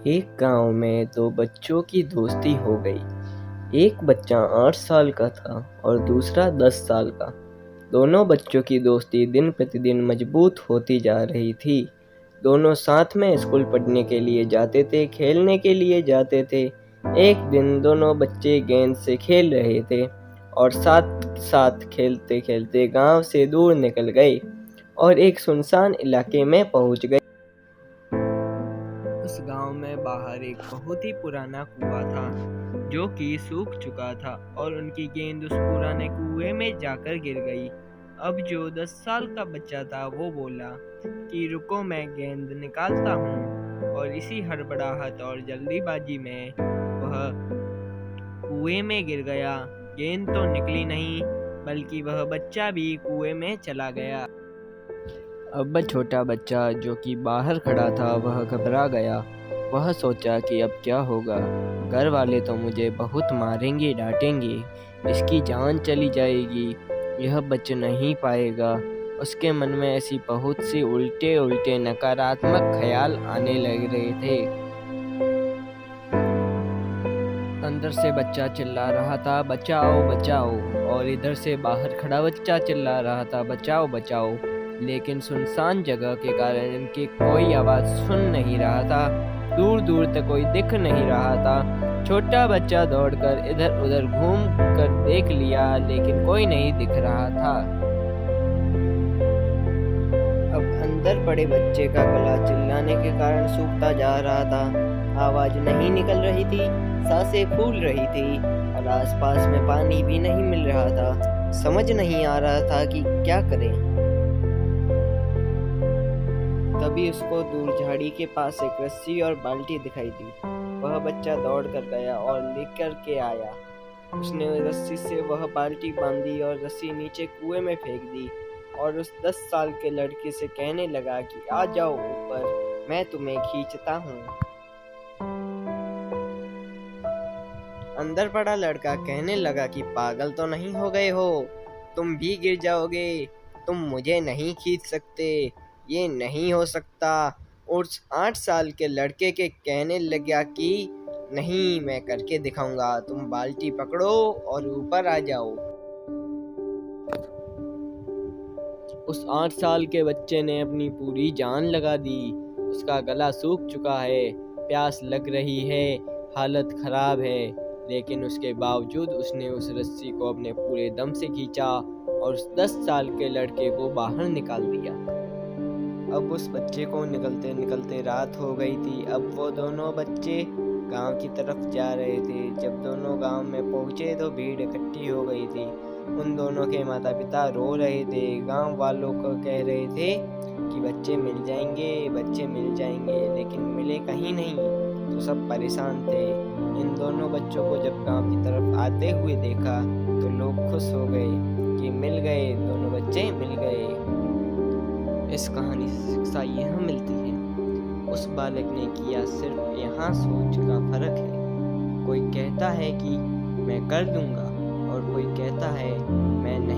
एक गांव में दो बच्चों की दोस्ती हो गई। एक बच्चा 8 साल का था और दूसरा 10 साल का। दोनों बच्चों की दोस्ती दिन प्रतिदिन मजबूत होती जा रही थी। दोनों साथ में स्कूल पढ़ने के लिए जाते थे, खेलने के लिए जाते थे। एक दिन दोनों बच्चे गेंद से खेल रहे थे और साथ साथ खेलते खेलते गांव से दूर निकल गए और एक सुनसान इलाके में पहुंच गए। उस गांव में बाहर एक बहुत ही पुराना कुआं था जो कि सूख चुका था और उनकी गेंद उस पुराने कुएं में जाकर गिर गई। अब जो 10 साल का बच्चा था वो बोला कि रुको, मैं गेंद निकालता हूँ। और इसी हड़बड़ाहट और जल्दीबाजी में वह कुएं में गिर गया। गेंद तो निकली नहीं, बल्कि वह बच्चा भी कुएं में चला गया। अब छोटा बच्चा जो कि बाहर खड़ा था वह घबरा गया। वह सोचा कि अब क्या होगा। घर वाले तो मुझे बहुत मारेंगे, डांटेंगे, इसकी जान चली जाएगी, यह बच नहीं पाएगा। उसके मन में ऐसी बहुत सी उल्टे उल्टे नकारात्मक ख्याल आने लग रहे थे। अंदर से बच्चा चिल्ला रहा था, बचाओ बचाओ, और इधर से बाहर खड़ा बच्चा चिल्ला रहा था, बचाओ बचाओ। लेकिन सुनसान जगह के कारण इनकी कोई आवाज सुन नहीं रहा था। दूर दूर तक कोई दिख नहीं रहा था। छोटा बच्चा दौड़कर इधर उधर घूम कर देख लिया, लेकिन कोई नहीं दिख रहा था। अब अंदर पड़े बच्चे का गला चिल्लाने के कारण सूखता जा रहा था। आवाज नहीं निकल रही थी, सांसें फूल रही थी और आसपास में पानी भी नहीं मिल रहा था। समझ नहीं आ रहा था कि क्या करें। तभी उसको दूर झाड़ी के पास एक रस्सी और बाल्टी दिखाई दी। वह बच्चा दौड़ कर गया और लेकर के आया। उसने रस्सी से वह बाल्टी बांधी और रस्सी नीचे कुएं में फेंक दी और उस 10 साल के लड़के से कहने लगा कि आ जाओ ऊपर, मैं तुम्हें खींचता हूँ। अंदर पड़ा लड़का कहने लगा कि पागल तो नहीं हो गए हो, तुम भी गिर जाओगे, तुम मुझे नहीं खींच सकते, ये नहीं हो सकता। उस 8 साल के लड़के के कहने लगा कि नहीं, मैं करके दिखाऊंगा, तुम बाल्टी पकड़ो और ऊपर आ जाओ। उस 8 साल के बच्चे ने अपनी पूरी जान लगा दी। उसका गला सूख चुका है, प्यास लग रही है, हालत खराब है, लेकिन उसके बावजूद उसने उस रस्सी को अपने पूरे दम से खींचा और उस 10 साल के लड़के को बाहर निकाल दिया। अब उस बच्चे को निकलते निकलते रात हो गई थी। अब वो दोनों बच्चे गांव की तरफ जा रहे थे। जब दोनों गांव में पहुंचे तो भीड़ इकट्ठी हो गई थी। उन दोनों के माता पिता रो रहे थे। गांव वालों को कह रहे थे कि बच्चे मिल जाएंगे, बच्चे मिल जाएंगे, लेकिन मिले कहीं नहीं। तो सब परेशान थे। इन दोनों बच्चों को जब गांव की तरफ आते हुए देखा तो लोग खुश हो गए कि मिल गए, दोनों बच्चे मिल गए। इस कहानी से शिक्षा यह मिलती है, उस बालक ने किया, सिर्फ यहाँ सोच का फर्क है। कोई कहता है कि मैं कर दूंगा और कोई कहता है मैं नहीं।